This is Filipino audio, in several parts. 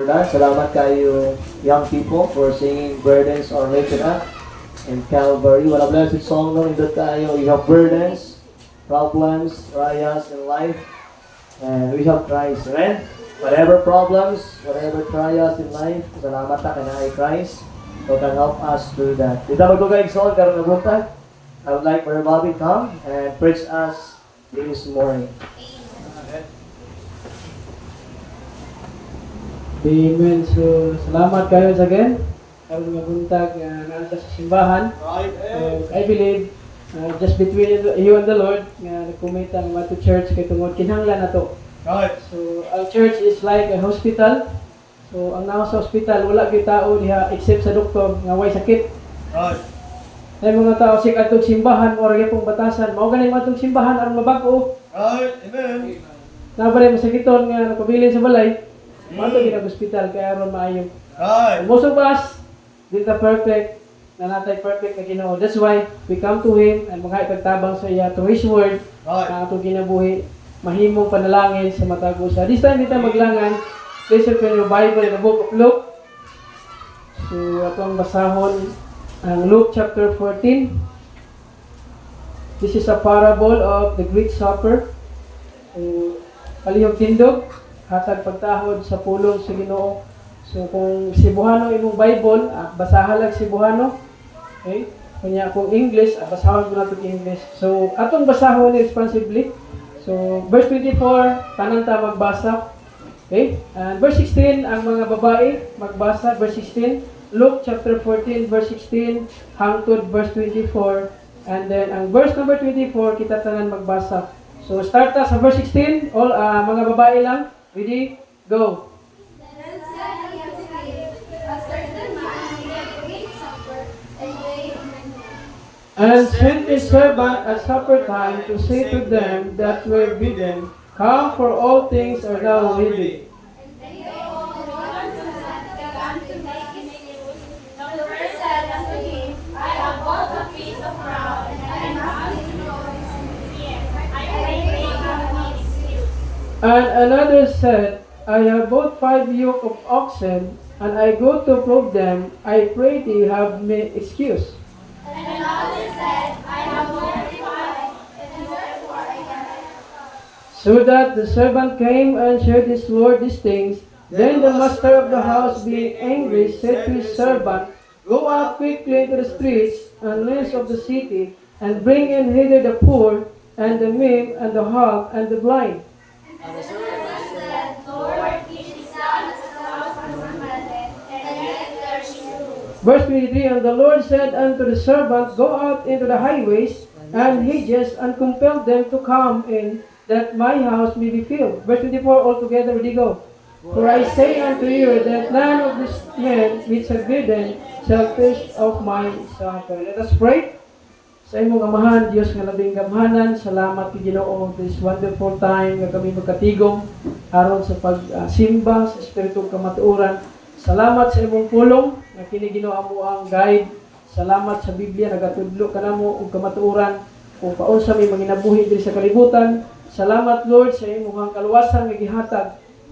For that, salamat kayo young people for singing burdens are lifted up in Calvary. What a blessed song no in that tayo. You have burdens, problems, trials in life, and we have Christ. Amen? Whatever problems, whatever trials in life, salamat ta kay Christ who can help us through that. Dito magtugay song karon nga buntag. I would like Brother Bobby come and preach us this morning. Amen. So, salamat kayo again. Karon nga buntag naa sa simbahan. I believe just between you and the Lord nga nagkumita ang mato church kay tungod kinahanglan nato. Right. So, ang church is like a hospital. So, ang nawa sa hospital wala gyud tao diha except sa doktor nga way sakit. Right. Ay mga tao sik atong simbahan o ra pong batasan. Mao gani matong simbahan aron mabag-o. Right. Amen. Nabare masakiton nga napabilin sa balay. Mato gid ang hospital kaya aron maayo. Right. Most of us, di ta perfect, na natay perfect na Ginoo. That's why we come to Him and mga ipagtabang sa iya to His Word, Right. ang atong kinabuhi, mahimong panalangin sa matag usa. This time di ta maglangan, please open your Bible in the book of Luke. So atong basahon ang Luke chapter 14. This is a parable of the Great Supper. So, palihog tindog, hatag pagtahod sa pulong sa Ginoo. So kung Cebuano imong Bible, basahan lang Cebuano. Okay? Kunya kung English, basahan ko nato English. So atong basahon responsibly. So verse 24, tanan ta magbasa. Okay? And verse 16 ang mga babae magbasa, verse 16. Luke chapter 14 verse 16 hangtod verse 24. And then ang verse number 24 kita tanan magbasa. So start ta sa verse 16, all mga babae lang. Ready? Go. Then said he unto him, a certain man made a great supper, and laid many. And sent his servant at supper time to say to them that were bidden, come, for all things are now ready. And behold, one servant began to make his use. The first said unto him, I have bought a piece of ground, and I must rejoice here. I pray thee have me excuse. And another said, I have bought 5 yoke of oxen, and I go to prove them. I pray thee have me excuse. And another said, I have 45, and therefore I cannot. So that the servant came and showed his lord these things. Then the master of the house, being angry, said to his servant, go out quickly into the streets and lanes of the city, and bring in hither the poor, and the maimed, and the halt, and the blind. And the servant said, Lord, it is done as thou hast commanded, and yet there is room. Verse 23, and the Lord said unto the servant, go out into the highways and hedges, and compel them to come in, that my house may be filled. Verse 24, altogether, ready, go. For I say unto you, that none of these men which are bidden shall taste of my supper. Let us pray. Sa imong amahan, Diyos nga labing gamhanan, salamat kay Ginoo this wonderful time nga kami magkatigom aron sa pagsimba sa espiritong kamatuoran. Salamat sa imong pulong nga kini Ginoo amo ang guide. Salamat sa Biblia nagatudlo kanamo og kamatuoran kung paunsa may manginabuhi diri sa kalibutan. Salamat Lord sa imong kaluwasan nga gihatag.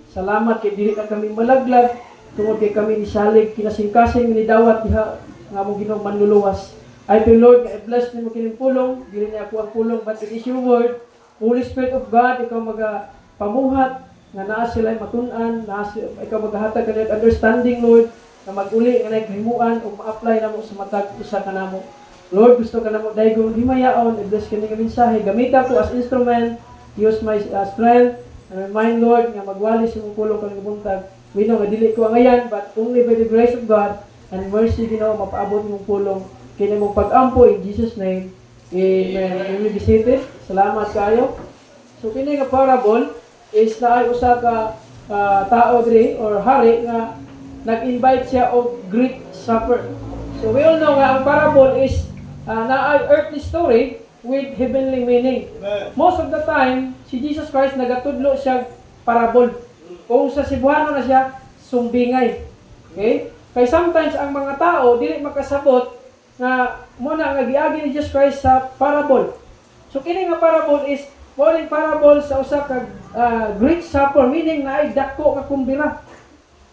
Salamat kay dili ka kami malaglag tungod kay kami nisalig kinasingkasing nidawat diha nga among Ginoo manluluwas. I pray Lord, nga i-bless nimo kining pulong, dili niya ako ang pulong, but it is your word. Holy Spirit of God, ikaw magapamuhat, nga naa sila matun-an, ikaw maghahatag kanila understanding, Lord, na mag-uli nga naghimuan o ma-apply namo sa matag usa kanamo. Lord, gusto ka namo daygon himayaon, i-bless kini nga mensahe, gamita ko as instrument, use my strength, and remind Lord nga magwali sa imong pulong kaning buntag. We know nga dili ko angayan, but only by the grace of God and mercy Ginoo mapaabot imong pulong kini mong pag-ampo in Jesus name. Amen. You will be seated. Salamat kayo. So kini nga parable is naay usa ka tao diri or hari nga nag-invite siya og great supper. So we all know nga ang parable is naay earthly story with heavenly meaning. Amen. Most of the time, si Jesus Christ nagatudlo siya parable. Kung sa Cebuano na siya, sumbingay. Okay? Kaya sometimes ang mga tao dili makasabot nga muna nga giagi ni Jesus Christ sa parable. So kini nga parable is morning parable sa usa ka great supper, meaning na ay dako nga kumbira.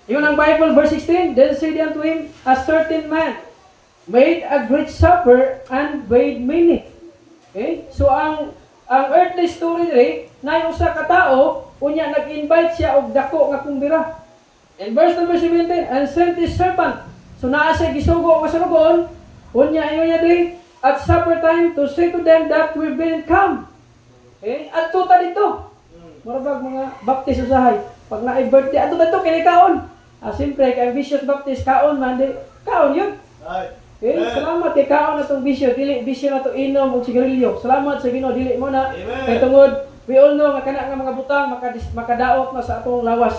Yun ang Bible, verse 16. Then said he unto him, a certain man made a great supper and bade many. Okay? So ang earthly story diri, na yung usa ka tao, unya nag-invite siya og dako nga kumbira. In verse number 17, and sent his servant. So naa siya gisugo nga salugon, unya ayo niya diri at supper time to say to them that we been come. Okay? At tuta dito. Marabag mga baptist usahay. Pag naay birthday, ato dito kini kaon. Siyempre, kay Vicious Baptist kaon man, kaon yun. Okay? Salamat kay kaon na itong bisyo. Dili, bisyo na ito inom o sigarilyo. Salamat sa Ginoo, dili mo na. Kay tungod, we all know, nga kana nga mga butang, makadaot na sa atong lawas.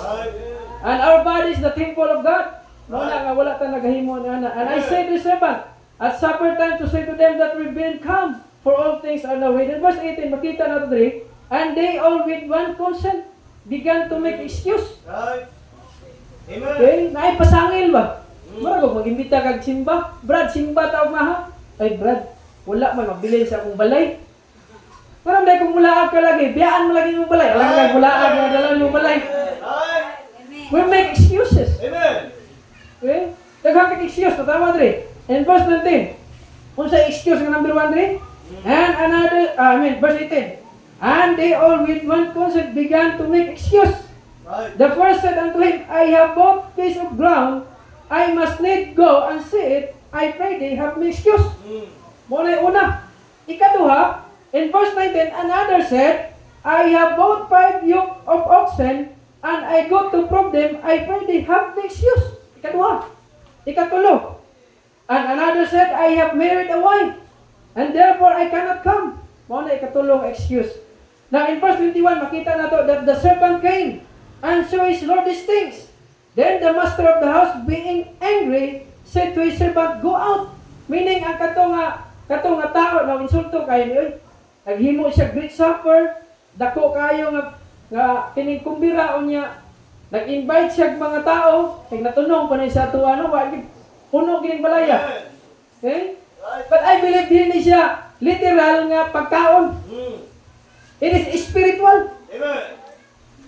And our body is the temple of God. Muna nga wala ta nagahimo na. And I say to the servant, at supper time to say to them that we've been come, for all things are now ready. Verse 18, makita na ito diri. And they all with one consent began to make excuse. Okay? Naipasangil ba? Maragog mag-imbita kag simba. Brad, simba tawag maha. Ay Brad, wala man magbilin sa akong balay. Parang dahil kung mulaag ka lagi, biyaan mo lagi yung balay. Alam ka, mulaag na dalaw yung balay. We make excuses. Okay? Daghang kag excuse, tama dre. And verse 19. Kung sa excuse ng number 1 dre. And another, verse 18. And they all with one consent began to make excuse. The first said unto him, I have bought piece of ground, I must need go and see it. I pray thee, have me excuse. Muna yung una. Ikaduha, in verse 19, another said, I have bought 5 yoke of oxen, and I go to prove them. I pray thee, have me excuse. Ikaduha. Ikatulo. And another said, I have married a wife, and therefore I cannot come. Muna ikatulong excuse. Now in verse 21, makita na to that the servant came and show his Lord these things. Then the master of the house, being angry, said to his servant, go out. Meaning, ang katong nga tao na insulto kayo niyo, naghimo siya great supper, dako kayo nga kining kumbira o niya, nag-invite siya mga tao, natunong pa na sa ato, puno kining balaya. Okay? But I believe din siya literal nga pagkaon. It is spiritual.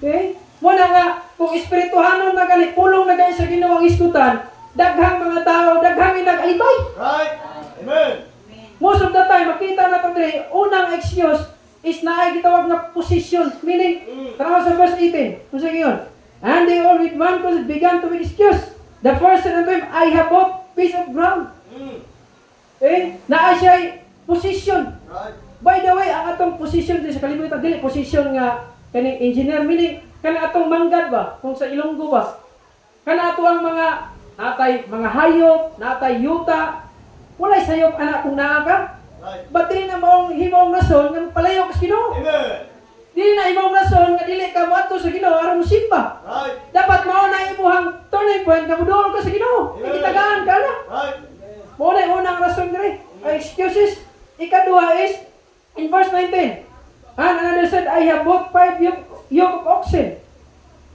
Okay? Muna nga, kung espirituhanon na gali, pulong na kayo sa ginawang iskutan, daghang mga tao, daghang nag-alibay. Right? Amen. Most of the time, makita na ito dre, unang excuse is na ay gitawag na position. Meaning, tara sa verse 18. Kung sige yun. And they all with one person began to make excuse. The first said unto him, I have bought piece of ground. Okay? Na ay siya position. Right. By the way, ang atong position din sa kalibutan, dili position nga kaning engineer, meaning kana atong manggad ba, kung sa Ilonggo ba, kana ato ang mga natay mga hayop, natay yuta, walay sayop anak kung naa ka. Right. But dili na maong himong rason nga palayo ka sa Ginoo. Amen. Dili na imong rason nga dili ka moadto sa Ginoo aron mo simba. Right. Dapat mao na imong turning point nga mudol ka sa Ginoo. Ikitagaan ka na. Right. Mao na unang rason dire. Excuses. Ikaduha is in verse 19. And another said, I have bought 5 yoke of oxen.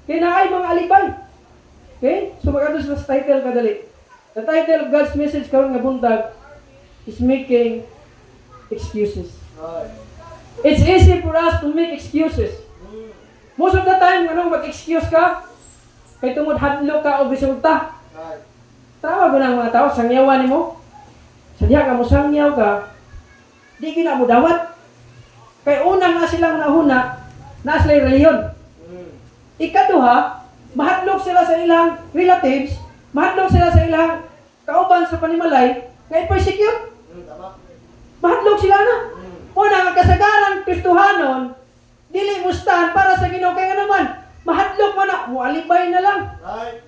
Kaya na ay mga alibay. Okay? So mag-ados sa title kadali. The title of God's message karon nga buntag is making excuses. Right. It's easy for us to make excuses. Most of the time, mag-excuse ka, kay tungod hadlo ka o resulta. Right. Tama ba ng mga tao, sangyawan mo? Sadya ka mo sangyaw ka, di gina mo dawat. Kay una nga silang nahuna, na silang reliyon. Ikaduha, mahadlok sila sa ilang relatives, mahadlok sila sa ilang kauban sa panimalay, nga i-persecute. Tama. Mahadlok sila na. Una, ang kasagaran, Kristohanon, dili mustahan para sa Ginoo kay naman. Mahadlok mo na, mualibay na lang. Right.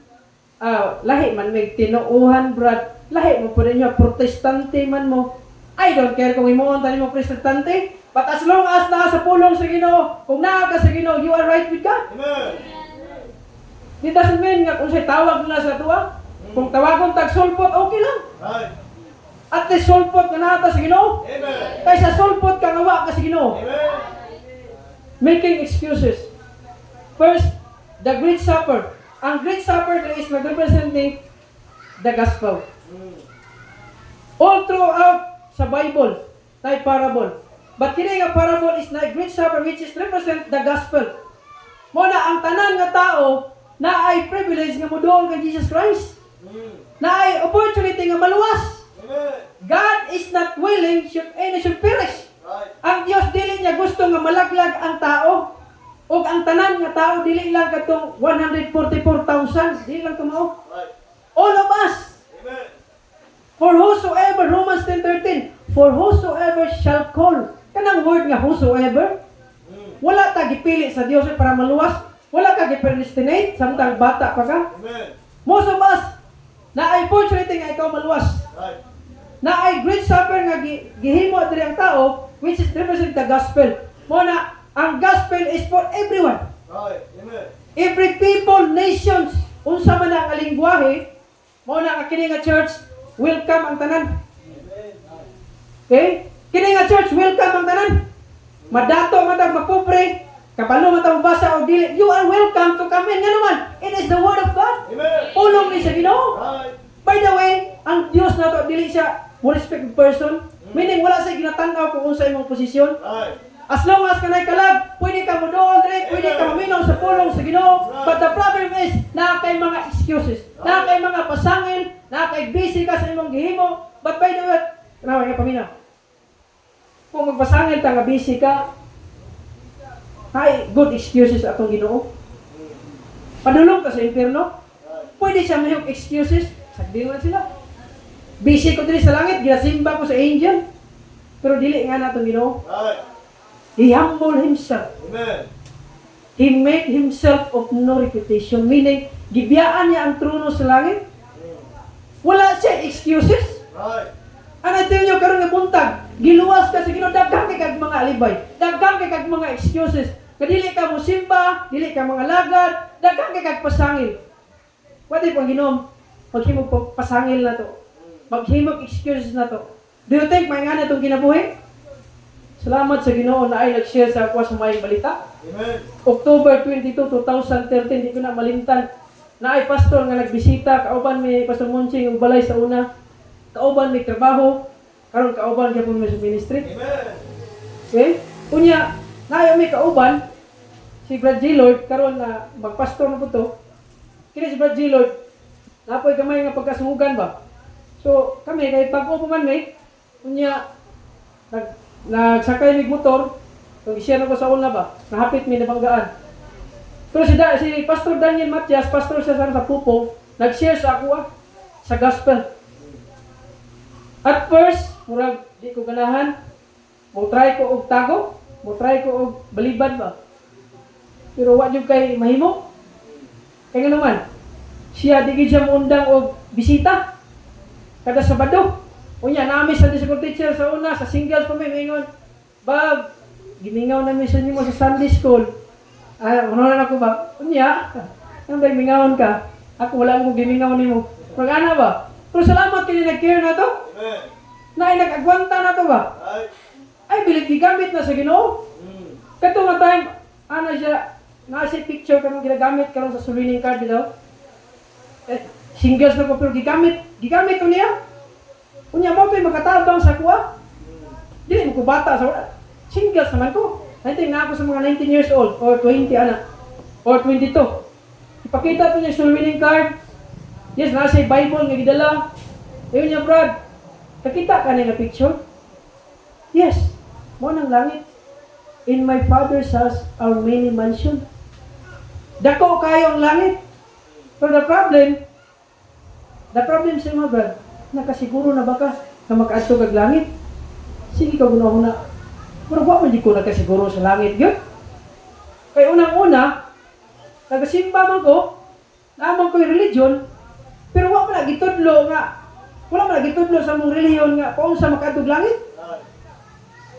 Lahi man may tinuuhan, Brad. Lahi mo po rin nyo, protestante man mo. I don't care kung imuon tayo mo protestante. But as long as naa sa pulong sa Ginoo, kung naa ka sa Ginoo, you are right with God. Amen. It doesn't mean nga kung sa'y tawag na sa tuwa. Kung tawagon tag sulpot, okay lang. Right. At least sulpot ka na sa Ginoo. Amen. Kaysa sulpot ka ngawa ka sa Ginoo. Amen. Making excuses. First, the Great Supper. Ang Great Supper is nag-representing the gospel. All throughout sa Bible, tay parable. But kini nga parable is na Great Supper which is represent the gospel. Muna ang tanan nga tao na ay privilege nga moduol kay Jesus Christ. Na ay opportunity nga maluwas. God is not willing should any should perish. Ang Dios dili niya gusto nga malaglag ang tao. Og ang tanan nga tao dili lang katong 144,000, dili lang tumao. All of us. For whosoever, Romans 10:13, for whosoever shall call. Kanang word nga whosoever, wala ta gipili sa Dios para maluwas. Wala ka gi-predestinate samtang bata pa ka. Most of us na ay opportunity nga ikaw maluwas. Na ay great supper nga gihimo diri ang tao, which is represent the gospel. Mo na ang gospel is for everyone. Every people, nations, unsa man ang lingwahe, mo na kini nga church, welcome ang tanan. Okay? Kini nga church, welcome ang tanan. Madato man ta mapobre, kapalo man ta mabasa o dili, you are welcome to come in. Nga naman, it is the word of God. Pulong ni sa Ginoo. By the way, ang Dios nato dili siya mo respect person. Meaning wala siya ginatanaw kung unsa imong posisyon. As long as kanay kalag, pwede ka mo doon, pwede ka maminaw sa pulong sa Ginoo. But the problem is, na kay mga excuses, na kay mga pasangil, na kay busy ka sa imong gihimo. But by the way, kanawa nga paminaw. Kung magpasangil ta nga busy ka, ay good excuses atong Ginoo. Padulong ka sa impierno. Pwede siya mayong excuses. Sagdingan sila. Busy ko diri sa langit, ginasimba ko sa angel. Pero dili nga natong Ginoo. He humbled himself. He made himself of no reputation. Meaning, gibiyaan niya ang trono sa langit. Wala siya excuses. And I tell you, karon nga buntag, giluwas ka sa Ginoo, daghang kay kag mga alibay, daghang kay kag mga excuses. Kadili ka mo simba, dili ka mga lagad, daghang kay kag pasangil. Pwede pang Ginoo, maghimog pasangil na to. Maghimog excuses na to. Do you think may nga na itong kinabuhi? Salamat sa Ginoo na ay nag-share sa ako sa may balita. Amen. October 22, 2013, di ko na malimtan, na ay pastor nga nagbisita, kauban may Pastor Monching yung balay sa una, kauban may trabaho, karon kauban kaya po may sa ministry. Amen. Okay? Kunya, na may kauban, si Brad G. Lord, karon na magpastor na po to, kini si Brad G. Lord, napoy kamay nga pagkasungugan ba? So, kami, kahit pag-upo man may, kunya, nagsakay may motor, kung i-share ko sa una ba, nahapit may nabanggaan. Pero si Pastor Daniel Matias, pastor siya sa Pupo, nag-share sa ako sa gospel. At first, murag di ko ganahan, mo try ko og tago, mo try ko og balibad ba. Pero wa jud kay mahimo. Kaya nga naman, siya di gid siya muundang og bisita. Kada Sabado. Unya nami sa school teacher sa una sa singles pa may mingon. Bab, gimingaw na mission nimo sa Sunday school. Ano na ako ba? Unya, nang mingawon ka. Ako wala akong gimingaw nimo. Pag-ana ba? Pero salamat kini nag-care na to. Amen. Na nag-agwanta na to ba? Ay bilit gigamit na sa Ginoo. Kato nga time ana siya na si picture kanang ginagamit karon sa surining card daw. Singles na ko pero gigamit ko niya. Unya mo to'y makatabang sa kuha. Dili mo ko bata sa singles naman ko. Nainting na ako sa mga 19 years old or 20 anak or 22. Ipakita to niya yung winning card. Yes, nasa Bible nga gidala. Ayun niya, Brad. Nakita ka niya na picture? Yes. Mo ng langit. In my Father's house are many mansions. Dako kayo ang langit. Pero the problem sa mga Brad, nakasiguro na ba ka na makaadto kag langit? Sige ka guna-una. Pero wa man di ko nakasiguro sa langit gyud. Kay unang-una, nagasimba man ko, naamang ko'y religion, pero wa man nagitudlo nga, wala man nagitudlo sa mong reliyon nga kung sa makaadtog langit.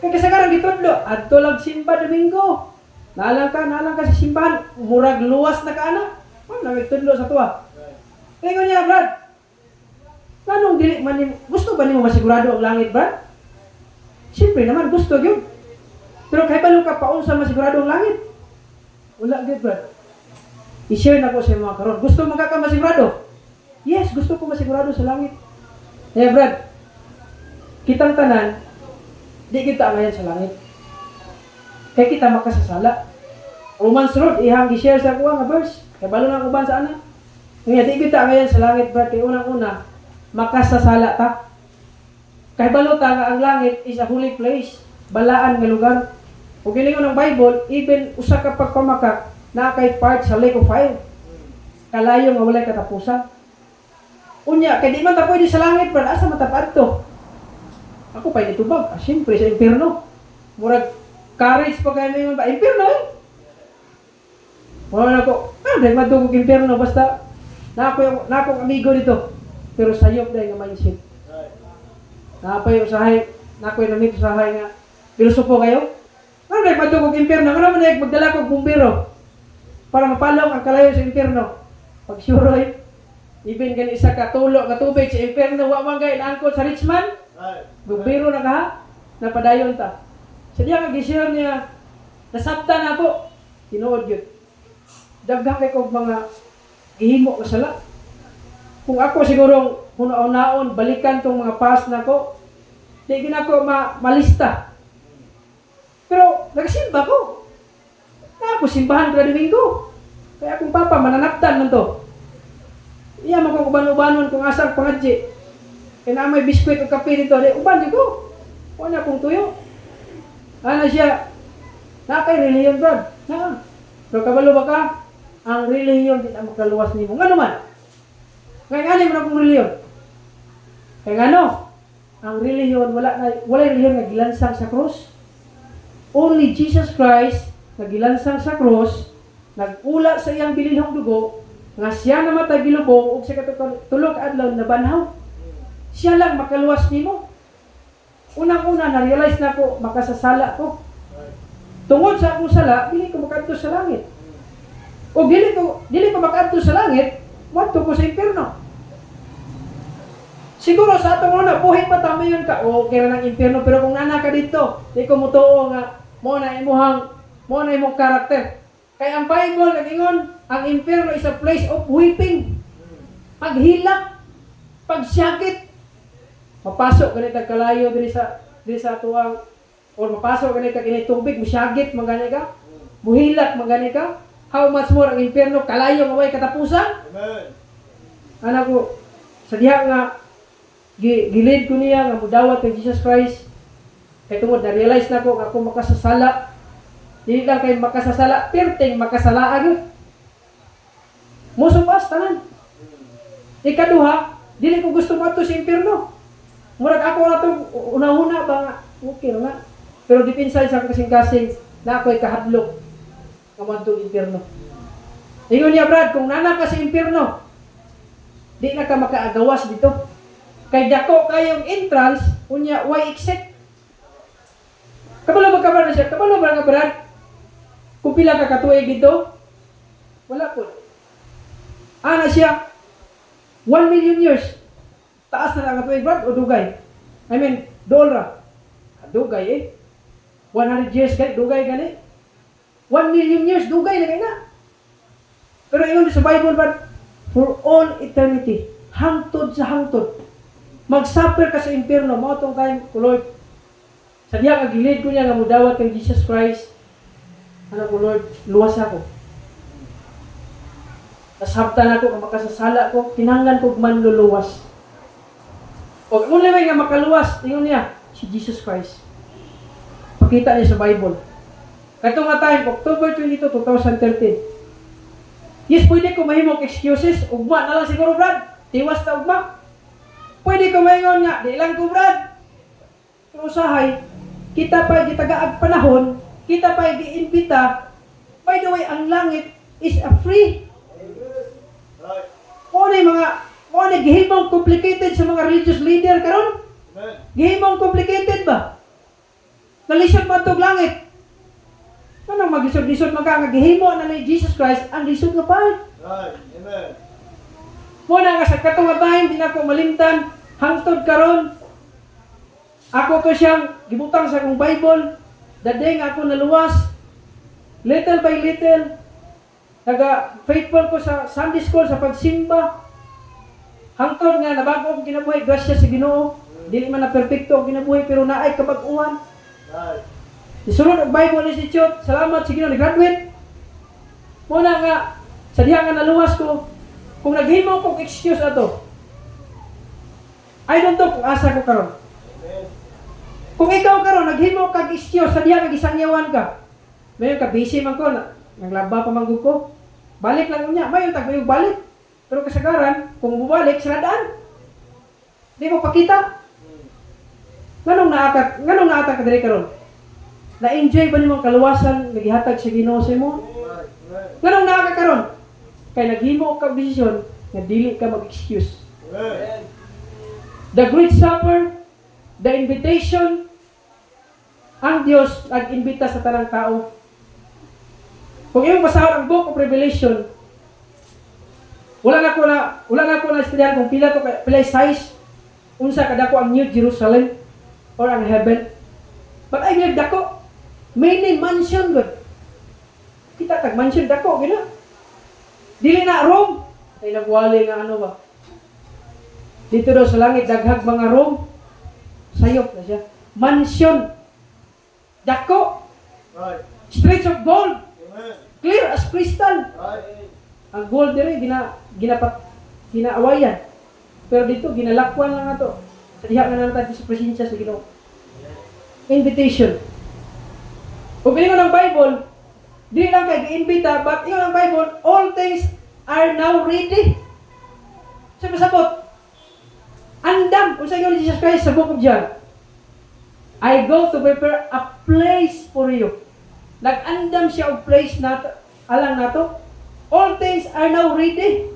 Kay kasagaran gitudlo, adto lang simba Domingo. Nalang ka sa simbahan, murag luwas na ka ana. Wala nagitudlo sa tuwa. Kaya ko niya, Brad, anong dili man gusto ba nimo masigurado ang langit, Brad? Siyempre naman gusto gyud. Pero kay balong ka paon sa masigurado ang langit? Wala gyud, Brad. I-share na ko sa mga karon. Gusto mo ka masigurado? Yes, gusto ko masigurado sa langit. Eh, Brad, kitang tanan, di kita ngayon sa langit. Kaya kita makasasala. Romans Road, ihang i-share sa kuha nga verse. Kaya balo na uban sa ana. Ngayon, di kita ngayon sa langit, Brad, kaya unang-una, makasasala ta. Kaya balo ta nga ang langit is a holy place, balaan nga lugar. Kung gilingon ng Bible, even usa ka pagpamakak, na kay part sa lake of fire. Kalayo nga walay katapusan. Unya, kaya di man ta pwede sa langit, Brad, asa matapad to? Ako pa itubag, siyempre sa impyerno. Murag, courage pa kayo ngayon ba? Impyerno eh. Wala na ko, dahil madugog impyerno, basta, na akong amigo dito. Pero sayop dahil nga mindset. Na pa yung usahay, na ako yung namit usahay nga, pilosopo kayo? Dahil madugog impyerno, ano man magdala kong bumbero para mapalong ang kalayo sa impyerno. Pag suroy, even gan isa ka tulo, ka tubig sa impyerno, wa man gay naangkot sa Richmond, bumbero na ka, napadayon ta. Sa diya nga gisyon niya, nasabtan ako, tinuod yun. Dagdag kay kong mga gihimo ko sala. Kung ako sigurong hunaon-naon, balikan tong mga past na ko, di gina ko malista. Pero nagsimba ko. Na ako simbahan kada Domingo. Kaya akong papa mananaptan man to. Iya man kong uban-ubanon kung asang pangadji. Kaya na may biskwit o kape dito, di uban di ko. Wala akong tuyo. Ano siya? Na kay reliyon, Brad. Na. Pero kabalo ba ka? Ang reliyon di na makaluwas nimo. Nga naman? Ngayon ano man akong reliyon? Kaya nga no? Ang reliyon, wala reliyon nga gilansang sa krus. Only Jesus Christ nga gilansang sa krus, nag-ula sa iyang bilinhong dugo, nga siya namatay gilubong ug sa katulog adlaw na banhaw. Siya lang makaluwas nimo. Unang-una na-realize na ko makasasala ko. Tungod sa akong sala, dili ko makaadto sa langit. O dili ko makaadto sa langit, wadto ko sa impyerno. Siguro sa atong una, buhay pa tama yun ka, o kaya ng impyerno, pero kung nana ka dito, di ko mutuo nga, mo na imong karakter. Kaya ang Bible, nagingon, ang impyerno is a place of weeping. Paghilak, pagsyakit. Mapasok ganit ang kalayo diri sa tuwang, o mapasok ganit ang tubig, masyagit, magani ka, muhilak, magani ka. How much more ang impyerno, kalayo, maway katapusan? Amen. Anak ko, sa diha nga, gilid ko niya, nga mudawat ng Jesus Christ. Kaya tungod, na-realize na ko, nga ako makasasala. Dili lang kayo makasasala, perting makasala agad. Musupas, tanan. Ikaduha, dili ko gusto mato sa impyerno. Murag ako na itong una-una ba nga, okay na. Pero dipinsan sa kasing-kasing, na ako'y kahadlok. Kamantong impyerno. Ingon niya, Brad, kung nana ka sa impyerno, di na ka makaagawas dito. Kay dako kayong entrance, unya, why exit? Kabalo ba ka, Brad, siya? Kabalo ba nga, Brad? Kung pila ka katuig dito, wala po. Ana siya, 1 million years. Taas na lang katuig, Brad, o dugay? I mean, dollar. Dugay eh. 100 years kay dugay gani. 1 million years, dugay na kayo na. Pero ingon sa Bible, Brad, for all eternity, hangtod sa hangtod. Mag-suffer ka sa impyerno, mo itong time ko, Lord. Sa diya, kagilid ko niya nga mudawat kay Jesus Christ. Ano ko, Lord, luwas ako. Nasabtan ako, makasasala ko, kinanglan ko manluluwas. O kung limay nga makaluwas, tingnan niya, si Jesus Christ. Pakita niya sa Bible. Kato nga time, October 22, 2013. Yes, pwede ko mahimong excuses. Ugma na lang siguro, Brad. Tiwas na ugma. Pwede ko mahingon nga, di lang ko, Brad. Pero usahay, kita pa gitagaag panahon, kita pa giimbita. By the way, ang langit is a free. Mo na gihimong complicated sa mga religious leader karon. Gihimong complicated ba? Nalisod man tog langit. Ano maglisod-lisod man ka nga gihimo na ni Jesus Christ ang lisod nga part. Right. Amen. Muna nga sa katong time, di na ako malimtan, hangtod karon. Ako to siyang gibutang sa akong Bible, dadeng ako naluwas, little by little, faithful ko sa Sunday school, sa pagsimba. Hangtod nga, nabago akong kinabuhi, grasya sa Ginoo. Dili man na perfecto ang kinabuhi, pero naay kabag-uwan. Right. Isunod ang Bible Institute, salamat sa Ginoo, nag-graduate. Muna nga, Sa diha nga naluwas ko, kung naghimo kong excuse ato, I don't know kung asa ko karon. Kung ikaw karon naghimo kag excuse sa diha nga gisangyawan ka, mayon ka busy man ko, naglaba pa man gud ko. Balik lang unya, mayon tag mayong balik. Pero kasagaran, kung bubalik siradaan. Di mo pakita. Nganong naata ka diri karon? Na-enjoy ba nimong kaluwasan nagihatag sa Ginoo sa imo? Nganong naa ka karon? Kay naghimo ka desisyon nga dili ka mag-excuse. The Great Supper, the invitation, ang Dios nag-imbita sa tanang tao. Kung imong basahon ang Book of Revelation, wala na ko na estudyar kung pila size unsa kadako ang New Jerusalem or ang heaven. But I believe dako many mansion good. Kita tag mansion dako gina. Dili na Rome ay nagwali nga ano ba. Dito daw sa langit daghag mga Rome. Sayop na siya. Mansion. Dako. Right. Streets of gold. Amen. Clear as crystal. Right. Ang gold dire ginaawayan. Pero dito ginalakwan lang ato. Sa diha nga natin sa presensya sa Ginoo. Invitation. Kung ingon ang Bible, di lang kay gi-imbita, but ingon ang Bible, all things are now ready. Sa pasabot, andam kung sa ingon ni Jesus Christ sa Book of John. I go to prepare a place for you. Nag-andam siya og place nato, alang nato. All things are now ready.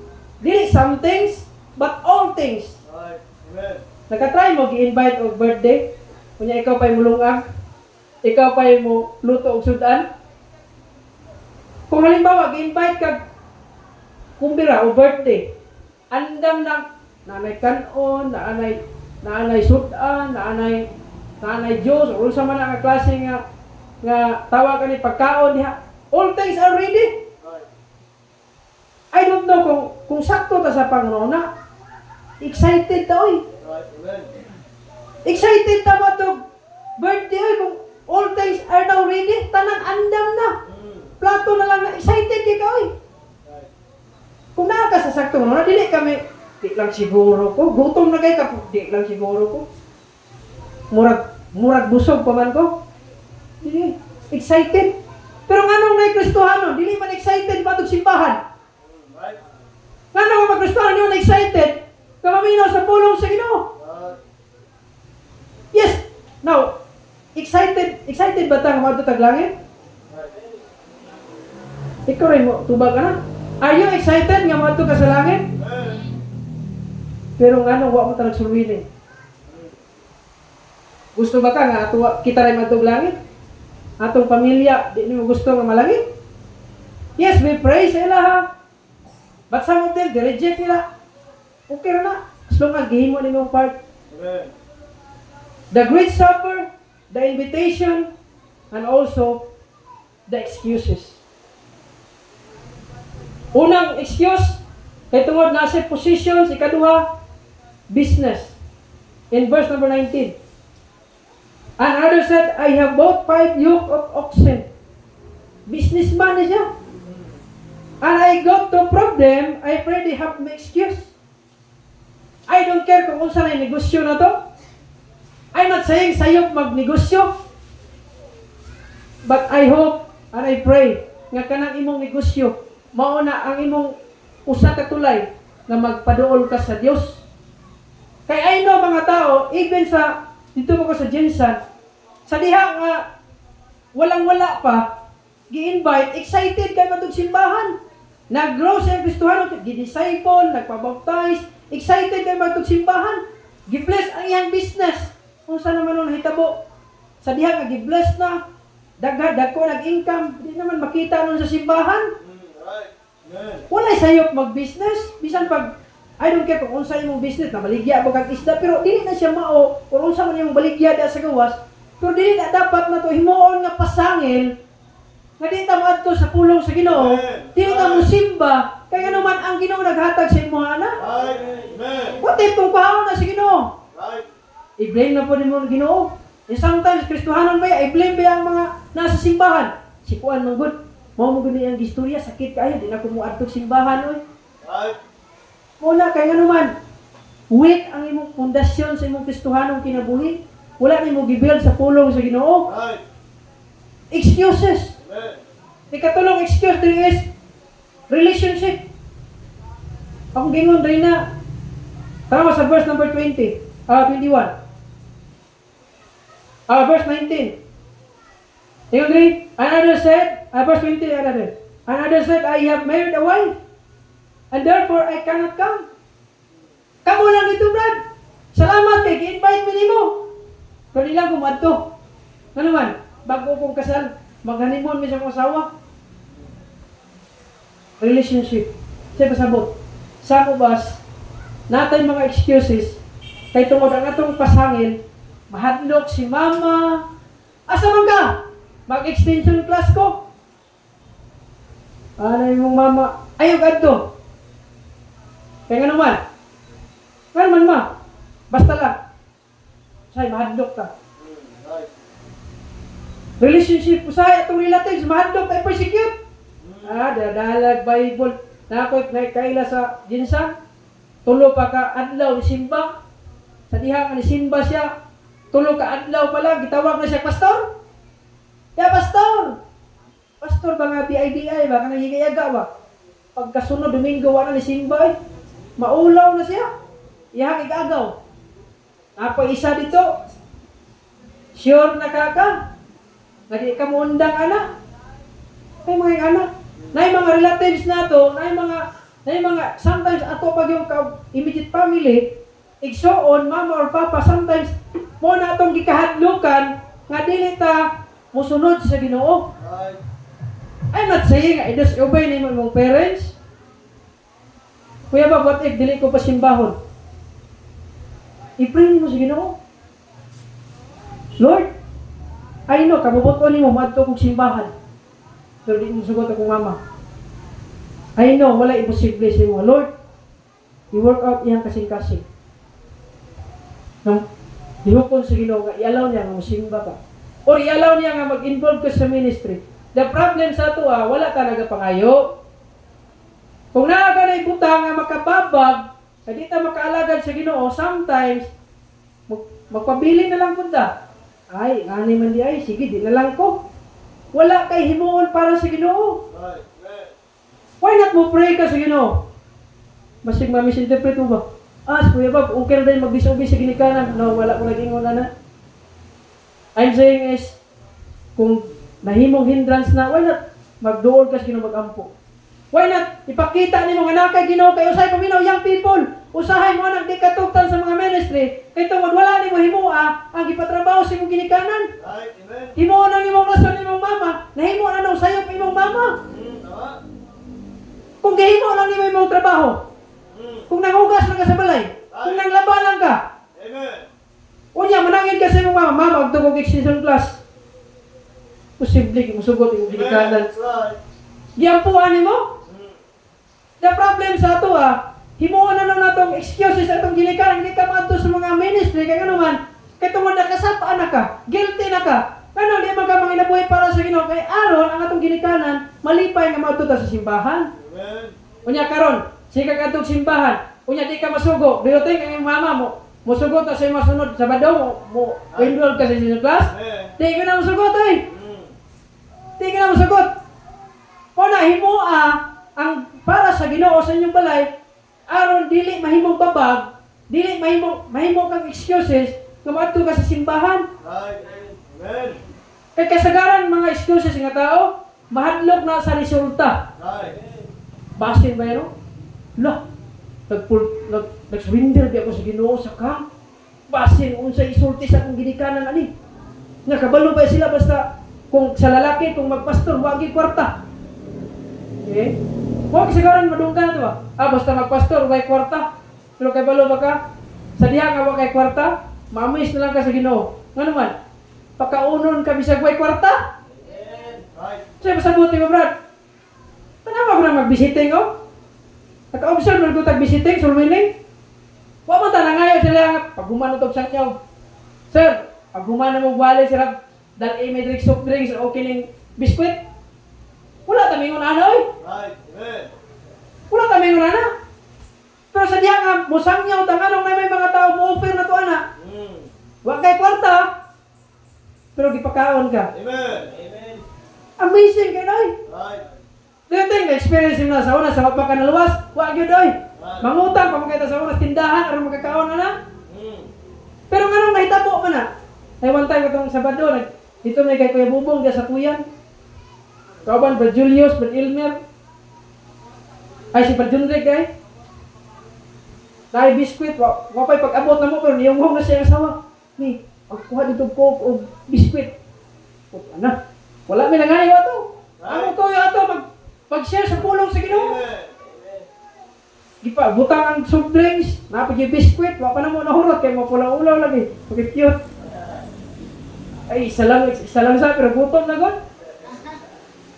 Dili some things, but all things. Right. Amen. Nakatry mo gi-invite og birthday. Kunya ikaw pa'y mulungag. Ikaw pa'y mo luto og sudan. Kung halimbawa gi-invite kag kumbira o birthday, andam na naanay kanon, naanay sudan, naanay juice, o sa man nga klase nga tawa ka ni pagkaon diha. All things are ready. Right. I don't know kung sakto ta sa Panginoon. Excited ta oy. Right. Amen. Excited ta ba to birthday oy kung all things are now ready, tanan andam na. Plato na lang na excited kay ka oy. Right. Kung naa ka sa sakto na dili kami di lang siguro ko, gutom na kay ka di lang siguro ko. Murag busog pa man ko. Dili excited. Pero nganong nay Kristohano, dili man excited matug simbahan. Right. Nganong mga Kristohano yun excited? Kamaminaw sa pulong sa Ginoo. Right. Yes. Now, excited ba ta nga madto tag langit? Ikaw rin mo, tubag ka na. Are you excited nga madto ka sa langit? Pero nga nung wa mo talag sulwili. Gusto ba ka nga kita rin madto langit? Atong pamilya, di mo gusto nga malangit? Yes, we pray sa ila ha. But some of them, they reject nila. Okay na. As long as gihimo ni mong part. Amen. The Great Supper, the invitation, and also the excuses. Unang excuse, kay tungod nasa position, ikaduha, business. In verse number 19. And another said, I have bought 5 yoke of oxen. Businessman na siya. And I got to prove them, I pray they have my excuse. I don't care kung unsa na negosyo na to. I'm not saying sayop magnegosyo. But I hope and I pray nga kanang imong negosyo mao na ang imong usa ka tulay nga magpaduol ka sa Dios. Kay I know mga tao, even sa dito mo ko sa Jensen, sa diha nga walang-wala pa, gi-invite, excited kay matug simbahan. Nag-grow sa Kristohano, gi-disciple, nagpa-baptize, excited kay matug simbahan. Gi-bless ang iyang business. Kung saan naman nun hitabo. Sa diha nga gi-bless na, dagko nag-income, hindi naman makita nun sa simbahan. Right. Amen. Walay sayop mag-business. Bisan pag, I don't care kung unsa imong business, na baligya po kag isda, pero dili na siya mao, kung unsa man imong baligya da sa gawas, pero dili na dapat na to himuon nga pasangil, nga di ta maadto sa pulong sa Ginoo, dili ta mo simba, kay ano man ang Ginoo naghatag sa imong ana. Right. Amen. What if kung kahaw na sa Ginoo? Right. I-blame na po din mo ang Ginoo. And sometimes, Kristohanon ba, i-blame ba ang mga nasa simbahan? Si Kuan man good. Mao mo gani ang istorya, sakit kayo, di na ko mo adtog simbahan oy. Right. Wala kay nga naman. Weak ang imong pundasyon sa imong Kristohanong kinabuhi. Wala nimo gibuild sa pulong sa Ginoo. Right. Excuses. Amen. Ikatulong excuse diri is relationship. Akong gingon rin na tama sa verse number 21. Verse 19. Tingnan rin, another said, verse 20, another said, I have married a wife, and therefore I cannot come. Kamu lang ito, Brad. Salamat kay gi-invite mo nimo. Pero ilang kumadto. Ano naman, bago kong kasal, mag-honeymoon mi sa akong asawa. Relationship. Siya pasabot. Sa kubas, natay mga excuses, kay tungod ang atong pasangil, mahadlok si mama. Asa man ka? Mag-extension class ko. Ano yung mama? Ayaw kadto. Kaya nga naman. Kaya naman ma. Basta lang. Say, mahadlok ka. Right. Relationship, usay atong relatives, mahadlok tayo persecute. Dadalag Bible. Nakoy kaila sa ginsan. Tulo pa ka adlaw ni simba. Sa diha nga ni simba siya. Tulo ka adlaw pala, gitawag na siya pastor. Ya pastor. Pastor ba nga BIBI ba kanang higayaga ba? Pagkasunod Domingo wala ni simba eh. Maulaw na siya. Iyang igagaw. Apa isa dito? Sure na kaka? Nga di ka mo undang anak. Ay mga anak. Nay mga relatives nato, nay mga sometimes ato pag yung immediate family, igsoon mama or papa sometimes mo na atong gikahadlukan nga dili ta musunod sa Ginoo. Right. I'm not saying I disobey ni mong parents. Kuya ba, what if dili ko pa simbahon? I-pray mo sa Ginoo. Lord, I know, kabubuton ni mo, madto kong simbahan. Pero di mo sugot akong mama. I know, wala imposible sa mo. Lord, i-work out iyang kasing-kasing. Nang ihukon sa Ginoo, i-allow niya nga musimba ka. Or i-allow niya nga mag-involve ka sa ministry. The problem sa ito, wala talaga pangayo. Kung naaga na ibutang nga makababag, hindi ta makaalagad sa Ginoo, sometimes, magpabili na lang punta. Ay, ani man di ay, sige, di na lang ko. Wala kay himuon para sa Ginoo. Right. Why not mo pray ka sa Ginoo? Masig ma-misinterpret mo ba? Kuya Bob, okay na din mag-disobey sa ginikanan. No, wala ko nag-ingon na. I'm saying is, kung nahimong hindrance na, why not magdoon ka sa Ginoo mag-ampo? Why not ipakita ni mga anak kay Ginoo kay usay paminaw young people. Usahay mo anak di katugtan sa mga ministry. Kay tungod wala ni mo himua ang gipatrabaho sa imong ginikanan. Right. Amen. Himo nang imong rason imong mama, nahimo na nang sayop imong mama. Tama. Kung gahimo lang nimo imong trabaho, kung nanghugas lang ka sa balay, kung nanglabanan ka, Amen. unya manangin ka sa imong mama, mama magtugog extension class. Posible musugot imong ginikanan. That's right. Giampuan nimo? The problem sa ato himuon na lang natong excuses atong ginikanan, hindi ka maadto sa mga ministry kay ano man, kay tungod nakasapa na ka, guilty na ka. Kano di man ka manginabuhi para sa Ginoo kay aron ang atong ginikanan malipay nga maadto ta sa simbahan. Amen. Unya karon, sige ka atong simbahan. Unya di ka masugo, biyoting ang iyong mama mo. Musugot ta sa imong sunod sa Sabado mo enroll ka sa senior class. Amen. Di ka na musugot Di ka na musugot. Kuna himua ang para sa Ginoo sa inyong balay aron dili mahimong babag, dili mahimo kang excuses nga maadto ka sa simbahan. Right. Amen. Kay kasagaran mga excuses nga tao, mahadlok na sa resulta. Right. Basin ba yan? Nag-surrender di ako sa Ginoo sa camp. Basin unsay isulti sa akong ginikanan ani. Nga kabalo ba sila basta kung sa lalaki kung magpastor wagi kwarta. Okay? Huwag sagaran madunggan ito ba? Basta magpastor, may kwarta. Pero kay balo ba ka? Sa diha nga wa kay kwarta, maamis na lang ka sa Ginoo. Nga naman, pakaunon ka bisag may kwarta. Right. Siya masabuti mo, Brad. Tanawa ko na mag-visiting, oh. Naka-observe na ko tag-visiting, sulmining. Huwag mo tanangayo sila, pag humanotog sa inyo. Sir, pag humana mo wali sila, dahil may drink soft drinks, okay ning biskwit. Wala ta mingon ana oy. Right. Amen. Wala ta mingon ana. Pero sa diha nga mosangyaw ta nganong na may mga tao mo offer na to ana. Wa kay kwarta. Pero gipakaon ka. Amen. Amen. Amazing kay noy. Right. Dito experience mo na sa una sa wag ka naluwas. Wa gyud oy. Mangutang pa makita sa una sa tindahan aron makakaon ana. Pero nganong nahitabo man na. Ay one time itong Sabado dito may kay Kuya Bubong diya sa Puyan. Kauban Brad Julius, Brad Ilmer. Ay si Brad Junrek ay. Dahil biskwit, wapay pag-abot na mo, pero niyunghong na siya ang asawa. Ni, pagkuha dito coke o biskwit. Ano? Wala may nangayo ato. Ano to yung ato, mag-share sa pulong sa Ginoo. Gipa, butang ang soft drinks, napag yung biskwit, wapa na mo nahurot, kaya mapula-ulaw lagi. Pagit cute. Ay, isa lang sa, pero gutom na god.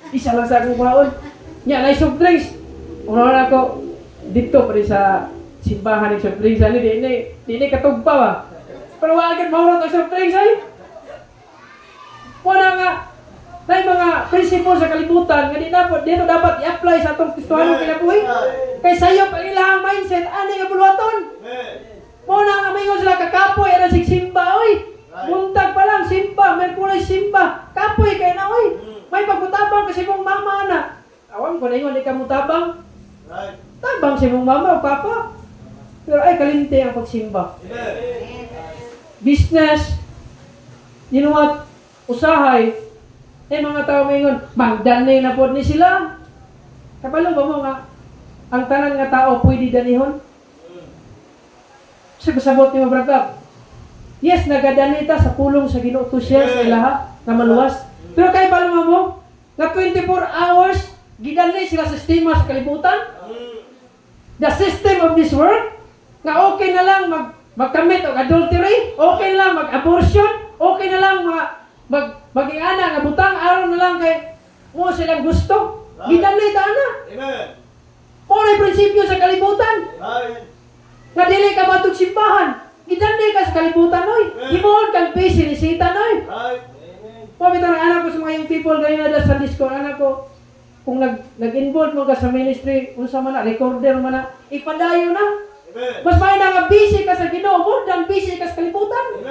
Isa lang sa akong kuhaon. Nya, na soft drinks. Una ako, dito pa rin sa simbahan ng soft drinks. Di katugpa ba? Pero wala agad mahurot ang soft drinks ay. Wala nga, na yung mga prinsipyo sa kalibutan, nga dito dapat i-apply sa atong Kristohanong kinabuhi. Kay sayo, pag ilang mindset, ano yung buluhaton? Muna nga mayroon sila kakapoy, ano simba, oy. Buntag pa lang, simba, Merkulis simba, kapoy kay na, oy. May pagmutabang kasi mong mama na. Awan ko na yun, di ka mutabang. Tabang si mong mama o papa. Pero ay, kalimte ang pagsimba. Business, you know what, usahay, mga tao mayngon, magdanay na po ni sila. Kapalo ba mo nga, ang tanan nga tao pwede danihon? Kasi kasabot ni mo, brother. Yes, nagadanay ta sa pulong sa Ginoo to share sa ilaha na maluwas. Pero kay balma mo, nga 24 hours, gidanay sila sa sistema sa kalibutan. The system of this world, nga okay na lang magkamit o adultery, okay na lang mag-abortion, okay na lang mag-iana, nga butang, araw na lang kay mo silang gusto. Gidanay ta na. Amen. Mo na prinsipyo sa kalibutan. Nga dili ka matug simbahan. Gidanay ka sa kalibutan, oy. Himoon kang busy ni Satan, oy. Pabita ng anak ko sa mga young people ngayon na sa Discord, anak ko, kung nag-involve mo ka sa ministry, unsa man na, recorder man na, ipadayo na. Mas may na nga busy ka sa Ginoo, more than busy ka sa kalibutan.